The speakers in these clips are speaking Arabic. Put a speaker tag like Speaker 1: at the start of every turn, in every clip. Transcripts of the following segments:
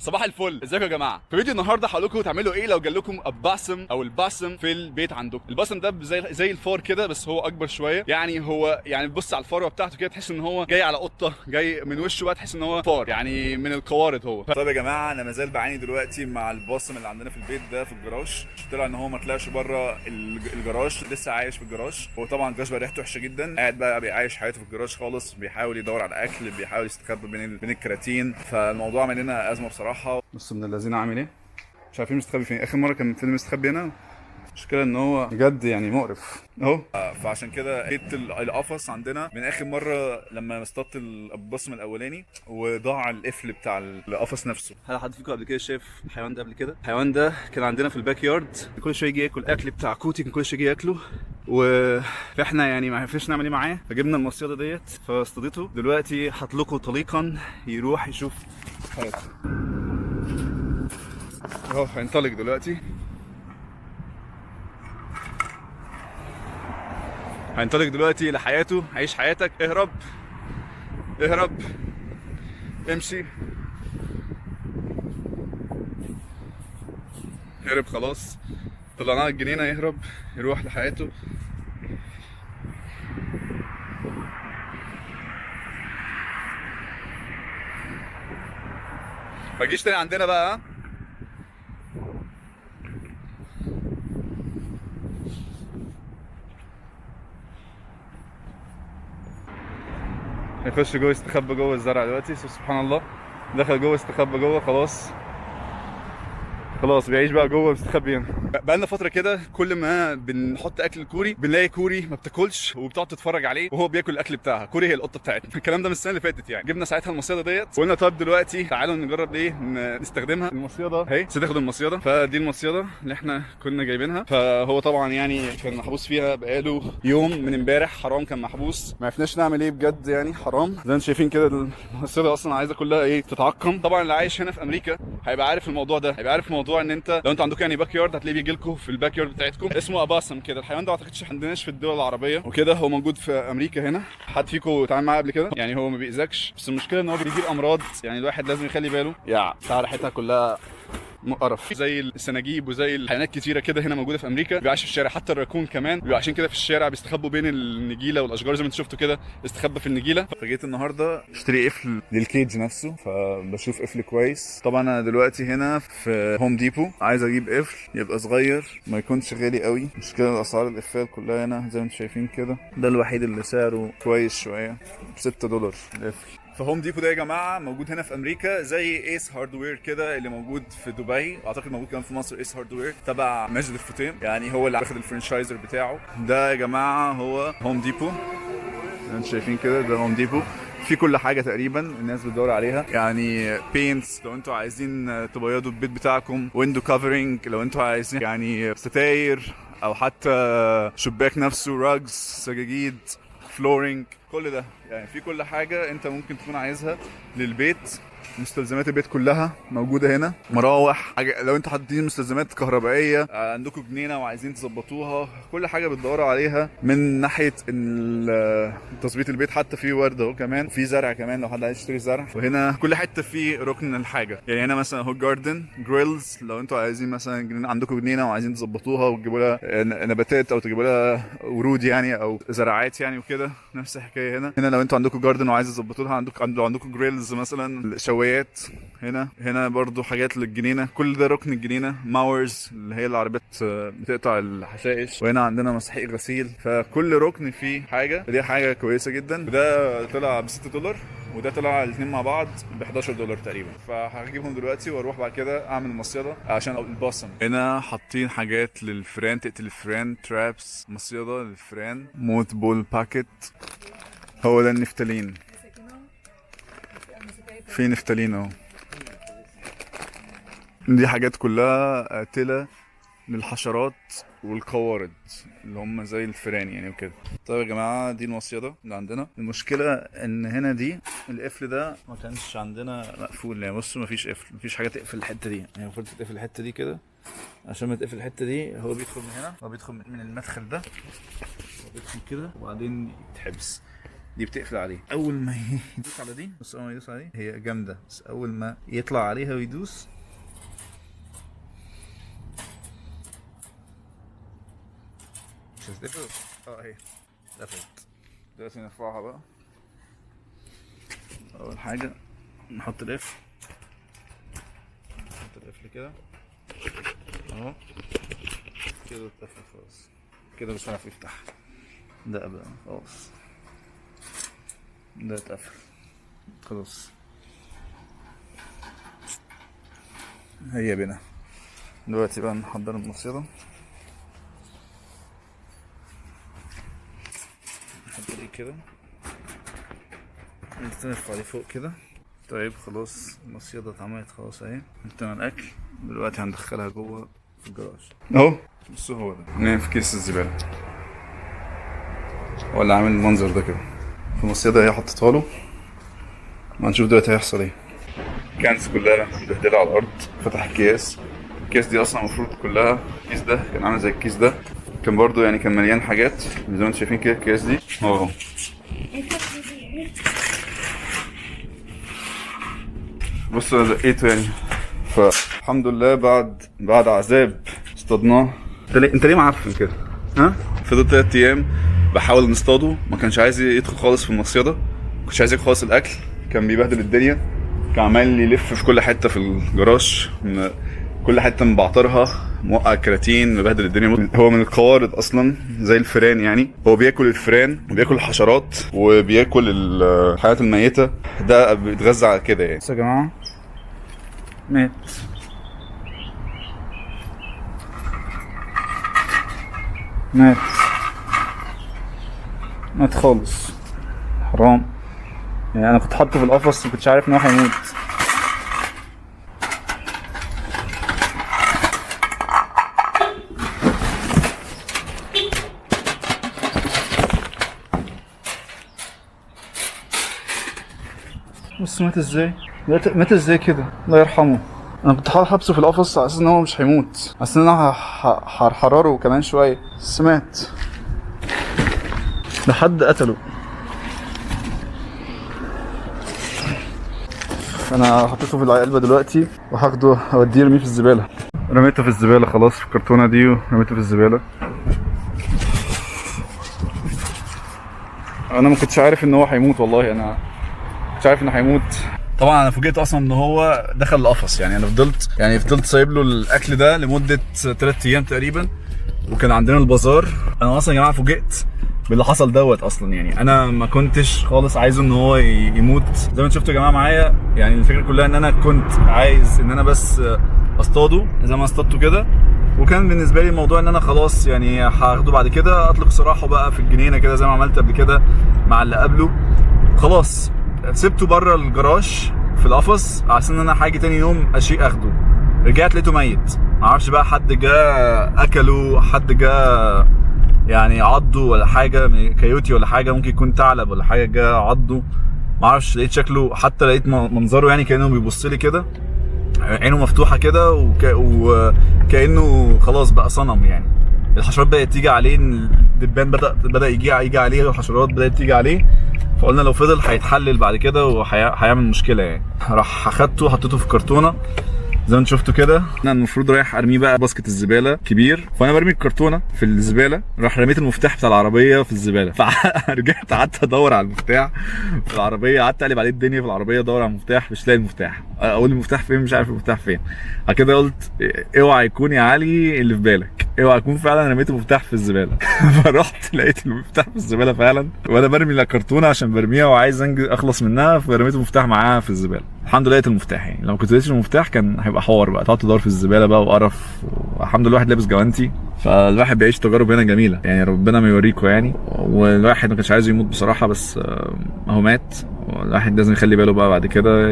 Speaker 1: صباح الفل، ازيكم يا جماعه؟ في فيديو النهارده هقول لكم تعملوا ايه لو جالكم الباسم او الباسم في البيت عندكم. الباسم ده زي الفار كده، بس هو اكبر شويه. يعني هو بتبص على الفروه بتاعته كده تحس ان هو جاي على قطه، جاي من وشه بقى تحس ان هو فار، يعني من القوارض هو.
Speaker 2: طيب يا جماعه، انا مازال بعاني دلوقتي مع الباسم اللي عندنا في البيت ده في الجراج. طلع ان هو ما طلعش بره الجراج، لسه عايش في الجراج. هو طبعا الجراج بقى ريحته وحشه جدا، قاعد بقى بيعيش حياته في الجراج خالص، بيحاول يدور على اكل، بيحاول يستخبى بين الكراتين. فالموضوع عمل لنا ازمه بصراحه.
Speaker 1: بص من الذين عامل ايه، مش عارفين مستخبي فين. اخر مره كان فيلم مستخبي هنا. المشكله ان هو بجد يعني مقرف اهو.
Speaker 2: فعشان كده جيت القفص عندنا من اخر مره لما اصطدت البصم الاولاني وضاع القفل بتاع القفص نفسه.
Speaker 1: هل حد فيكم قبل كده شاف الحيوان ده قبل كده؟ الحيوان ده كان عندنا في الباك يارد، كل شويه يجي ياكل اكل بتاع كوتي، كان كل شويه يجي ياكله، فاحنا يعني ما عرفناش نعمل ايه معاه، فجبنا المصيده ديت فاصطدته. دلوقتي هطلقه طليقا يروح يشوف حياته اهو. هينطلق دلوقتي، هينطلق دلوقتي لحياته. عيش حياتك، اهرب اهرب، امشي. هرب خلاص، طلعناه الجنينه، يهرب يروح لحياته. ما تجيش تاني عندنا بقى، ها؟ هيخش جوه يستخبى جوه الزرع دلوقتي. سبحان الله، دخل جوه استخبى جوه خلاص. خلاص بيعيش بقى جوه مستخبي هنا. بقى لنا فتره كده كل ما بنحط اكل الكوري بنلاقي كوري ما بتاكلش وبتقعد تتفرج عليه وهو بياكل الاكل بتاعها. كوري هي القطه بتاعتنا. الكلام ده من السنه اللي فاتت يعني. جبنا ساعتها المصيده ديت وقلنا طب دلوقتي تعالوا نجرب ايه نستخدمها. المصيده اهي، تاخد المصيده. فدي المصيده اللي احنا كنا جايبينها. فهو طبعا يعني كان محبوس فيها بقاله يوم من امبارح. حرام كان محبوس، ما عرفناش نعمل ايه بجد يعني. حرام زي ما انتم شايفين كده. المصيده اصلا عايزه كلها ايه تتعقم. طبعا اللي عايش هنا في امريكا هيبقى عارف الموضوع ده، هيبقى عارف موضوع ان انت لو انت عندكم يعني باك يارد هتلاقيه بيجي لكم في الباك يارد بتاعتكم. اسمه اباسم كده. الحيوان ده ما اعتقدش عندناش في الدول العربيه وكده، هو موجود في امريكا هنا. حد فيكم اتعامل معاه قبل كده؟ يعني هو ما بيأذكش، بس المشكله ان هو بيجيب امراض، يعني الواحد لازم يخلي باله. يا بتاع ريحتها كلها مقرف، زي السناجيب وزي الحيوانات كتيره كده هنا موجوده في امريكا. بيعيش في الشارع، حتى الراكون كمان بيبقوا عايشين كده في الشارع، بيستخبوا بين النجيله والاشجار زي ما انتم شفتوا كده، استخبى في النجيله.
Speaker 2: فجيت النهارده اشتري قفل للكيج نفسه، فبشوف قفل كويس. طبعا انا دلوقتي هنا في هوم ديبو، عايز اجيب قفل يبقى صغير ما يكونش غالي قوي. مش كده اسعار القفال كلها هنا زي ما انتم شايفين كده. ده الوحيد اللي سعره كويس شويه، $6 القفل. فهوم ديبو ده يا جماعه موجود هنا في امريكا، زي ايس هاردوير كده اللي موجود في دبي، واعتقد موجود كمان في مصر. ايس هاردوير تبع ماجد الفطيم، يعني هو اللي واخد الفرنشايزر بتاعه. ده يا جماعه هو هوم ديبو، انتوا شايفين كده. ده هوم ديبو في كل حاجه تقريبا الناس بتدور عليها، يعني بينتس لو انتوا عايزين تبيضوا البيت بتاعكم، ويندو كفرنج لو انتوا عايزين يعني ستاير، او حتى شباك نفسه، راجز، سجاجيد، فلورينج، كل ده. يعني في كل حاجه انت ممكن تكون عايزها للبيت. مستلزمات البيت كلها موجوده هنا. مراوح، حاجة لو انتوا حاطين مستلزمات كهربائيه، عندكم جنينه وعايزين تظبطوها، كل حاجه بتدوروا عليها من ناحيه تظبيط البيت. حتى في ورد اهو كمان، في زرع كمان لو حد عايز يشتري زرع. وهنا كل حته في ركن الحاجه. يعني هنا مثلا اهو جاردن جريلز، لو انتوا عايزين مثلا عندكم جنينه وعايزين تظبطوها وتجيبوا لها نباتات او تجيبوا لها ورود يعني، او زراعات يعني وكده. نفس الحكايه هنا. لو انتوا عندكم جاردن وعايز تظبطوها، عندكم جريلز مثلا، شوايات. هنا برضو حاجات للجنينه. كل ده ركن الجنينه. ماورز اللي هي العربيات بتقطع الحشائش. وهنا عندنا مسحيق غسيل. فكل ركن فيه حاجه، دي حاجه كويسه جدا. ده طلع $6 وده طلع الاثنين مع بعض $11 تقريبا. فهجيبهم دلوقتي واروح بعد كده اعمل المصيده عشان البصم. هنا حاطين حاجات للفئران، تقتل الفئران، ترابس، مصيده للفئران، موت بول باكيت. هو ده النفتالين، في نفتالين اهو. دي حاجات كلها قاتلة للحشرات والقوارض اللي هم زي الفئران يعني وكده. طيب يا جماعة، دي المصيدة اللي عندنا. المشكلة ان هنا دي القفل ده ما كانش عندنا مقفول. يعني بصوا مفيش قفل، مفيش حاجة تقفل الحتة دي. يعني المفروض تقفل الحتة دي كده. عشان ما تقفل الحتة دي هو بيدخل من هنا، هو بيدخل من المدخل ده، هو بيدخل كده وبعدين يتحبس. دي بتقفل عليه. اول ما يدوس على دي، بس اول ما يدوس عليه هي جامده، بس اول ما يطلع عليها ويدوس مش هتقفل. اهي قفلت. دلوقتي نرفعها بقى. اول حاجه نحط القفل، نحط القفل كده اهو كده، اتقفل خلاص كده، مش هنعرف يفتح. ده بقى خلاص، ده اتقفل خلاص. هيا بنا دلوقتي بقى نحضر المصيدة. نحط دي كده، نرفع دي فوق كده. طيب خلاص المصيدة اتعملت خلاص اهي. حطينا الاكل، دلوقتي هندخلها جوه في الجراج اهو. بصوا هو ده نايم في كيس الزبالة، ولا عامل المنظر ده كده. في المصيدة هي حطيتها له، هنشوف دلوقتي هيحصل ايه. كانز كلها متبهدلة على الارض. فتح الكياس دي اصلا المفروض كلها، الكيس ده كان عامل زي الكيس ده، كان برضو يعني كان مليان حاجات زي ما انتم شايفين كده. الكياس دي اهو. بصوا انا زقيته يعني، فالحمد لله بعد عذاب اصطادناه. انت ليه معفن كده؟ ها؟ فضلت 3 ايام بحاول نصطاده، ما كانش عايز يدخل خالص في المصيده، ما كانش عايز ياكل خالص الاكل، كان بيبهدل الدنيا، كان عمال يلف في كل حته في الجراج، كل حته مبعترها، موقع الكراتين، مبهدل الدنيا. هو من القوارض اصلا زي الفئران يعني، هو بياكل الفئران وبياكل الحشرات وبياكل الحيوانات الميته، ده بيتغذى على كده يعني. بصوا يا جماعه مات، مات خالص، حرام يعني. انا كنت حاطه في القفص ومكنتش عارف ان هو هيموت. بص مات ازاي، مات ازاي كده، الله يرحمه. انا كنت حابسه في القفص على اساس ان هو مش هيموت، على اساس ان انا هحرره كمان شويه، بس مات. ده حد قتله. انا حطيته في العلبه دلوقتي وهاخده اوديه ارميه في الزباله. رميته في الزباله خلاص، في الكرتونه دي ورميته في الزباله. انا ما كنتش عارف ان هو هيموت والله، انا كنتش عارف انه هيموت. طبعا انا فوجئت اصلا ان هو دخل القفص يعني. انا فضلت سايب له الاكل ده لمده 3 ايام تقريبا، وكان عندنا البازار. انا اصلا يا جماعه فوجئت باللي حصل دوت اصلا يعني. انا ما كنتش خالص عايزه ان هو يموت زي ما انتم شفتوا يا جماعه معايا يعني. الفكره كلها ان انا كنت عايز ان انا بس اصطاده زي ما اصطادته كده، وكان بالنسبه لي الموضوع ان انا خلاص يعني هاخده بعد كده اطلق سراحه بقى في الجنينه كده زي ما عملت قبل كده مع اللي قبله. خلاص سبته بره الجراج في القفص على اساس ان انا هاجي تاني يوم اشيء اخده. رجعت لقيته ميت، معرفش بقى حد جه اكله، حد جه يعني عضه ولا حاجه، كيوتي ولا حاجه، ممكن يكون ثعلب ولا حاجه جه عضه، معرفش. لقيت شكله، حتى لقيت منظره يعني كانه بيبص لي كده، عينه مفتوحه كده وكانه خلاص بقى صنم يعني. الحشرات بدات تيجي عليه، الدبان بدا يجي عليه، والحشرات بدات تيجي عليه، فقلنا لو فضل هيتحلل بعد كده وهيعمل مشكله يعني. راح اخدته حطيته في كرتونه زي ما انتم شفتوا كده. انا المفروض رايح ارميه بقى باسكت الزباله كبير، فانا برمي الكرتونه في الزباله، راح رميت المفتاح بتاع العربيه في الزباله، فرجعت قعدت ادور على المفتاح في العربيه، قعدت اقلب عليه الدنيا في العربيه ادور على المفتاح، مش لاقي المفتاح. اقول المفتاح فين، مش عارف المفتاح فين. بعد كده قلت اوعى يكون يا علي اللي في بالك، اوعى يكون فعلا رميت المفتاح في الزباله. فرحت لقيت المفتاح في الزباله فعلا، وانا برمي الكرتونه عشان برميها وعايز اخلص منها، فرميت المفتاح معاها في الزباله. الحمد لله لقيت المفتاح يعني. لو كنت لقيتش المفتاح كان هيبقى حوار بقى، تقعد تدور في الزباله بقى وقرف. والحمد لله الواحد لابس جوانتي، فالواحد بيعيش تجارب هنا جميله يعني، ربنا ما يوريكم يعني. والواحد ما كانش عايز يموت بصراحه، بس اهو مات. الواحد لازم يخلي باله بقى بعد كده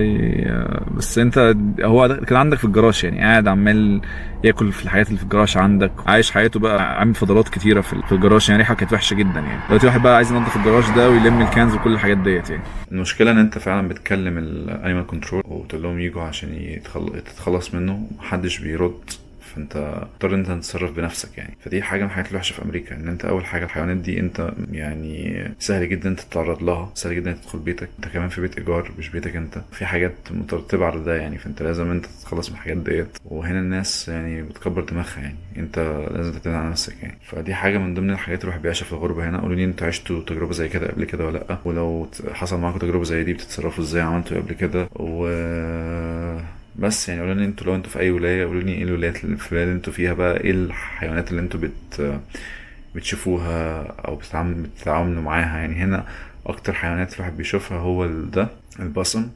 Speaker 2: بس انت هو كان عندك في الجراج يعني، قاعد عمال ياكل في الحاجات اللي في الجراج عندك، عايش حياته بقى، عامل فضلات كتيره في الجراج يعني. ريحه كانت وحشه جدا يعني. دلوقتي واحد بقى عايز ينظف الجراج ده ويلم الكنز وكل الحاجات ديت يعني. المشكله ان انت فعلا بتكلم الانيمال كنترول وتقول لهم يجوا عشان تتخلص منه، محدش بيرد. فانت تضطر انت تتصرف بنفسك يعني. فدي حاجه من الحاجات الوحشه في امريكا، ان انت اول حاجه الحيوانات دي انت يعني سهل جدا تتعرض لها، سهل جدا تدخل بيتك، انت كمان في بيت ايجار مش بيتك انت، في حاجات مترتبه على ده يعني، فانت لازم انت تتخلص من الحاجات ديت. وهنا الناس يعني بتكبر دماغها يعني، انت لازم تعتمد على نفسك يعني. فدي حاجه من ضمن الحاجات اللي الواحد بيعيشها في الغربه هنا. قولوا لي انتوا عشتوا تجربه زي كده قبل كده ولا لا؟ ولو حصل معاكم تجربه زي دي بتتصرفوا ازاي؟ عملتوا قبل كده؟ بس يعني قولوا لي انتوا لو انتوا في اي ولايه، قولوا لي ايه الولايات اللي في البلاد اللي انتوا فيها بقى، ايه الحيوانات اللي انتوا بتشوفوها او بتتعاملوا معاها يعني. هنا اكتر حيوانات الواحد بيشوفها هو ده البصم،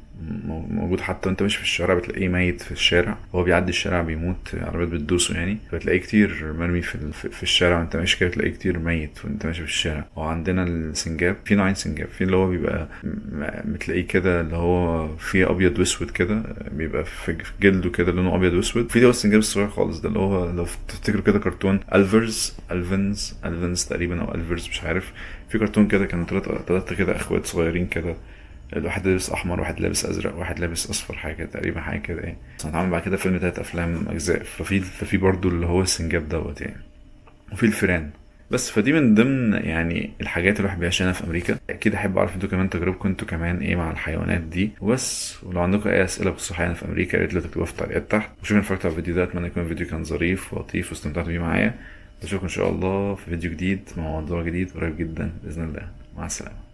Speaker 2: موجود حتى وانت ماشي في الشارع بتلاقيه ميت في الشارع، هو بيعدي الشارع بيموت، عربيات بتدوسه يعني، بتلاقيه كتير مرمي في الشارع وانت ماشي كده، بتلاقيه كتير ميت وانت ماشي في الشارع. وعندنا السنجاب، في نوعين سنجاب، في اللي هو بيبقى بتلاقيه كده اللي هو فيه ابيض واسود كده، بيبقى في جلده كده لونه ابيض واسود. في اللي هو السنجاب الصغير خالص ده اللي هو لو تفتكروا كده كرتون الفنز تقريبا او الفيرز مش عارف، في كرتون كده كانوا ثلاثة كده اخوات صغيرين كده، الواحد لابس احمر، واحد لابس ازرق، واحد لابس اصفر، حاجه كده تقريبا، حاجه كده يعني. هنتعمل بعد كده فيلم 3 افلام اجزاء، ففي برضو اللي هو السنجاب دوت يعني، وفي الفيران. بس فدي من ضمن يعني الحاجات اللي الواحد بيعيشها هنا في امريكا. اكيد احب اعرف انتوا كمان تجربكم انتوا كمان ايه مع الحيوانات دي وبس. ولو عندكم اي اسئله بخصوص الحيوانات في امريكا يا ريت تكتبوها في التعليقات تحت. وشوفوا ان اتفرجتوا على الفيديو ده، اتمنى يكون الفيديو كان ظريف ولطيف واستمتعتوا بيه معايا. اشوفكم ان شاء الله في فيديو جديد مع موضوع جديد قريب جدا باذن الله. مع السلامه.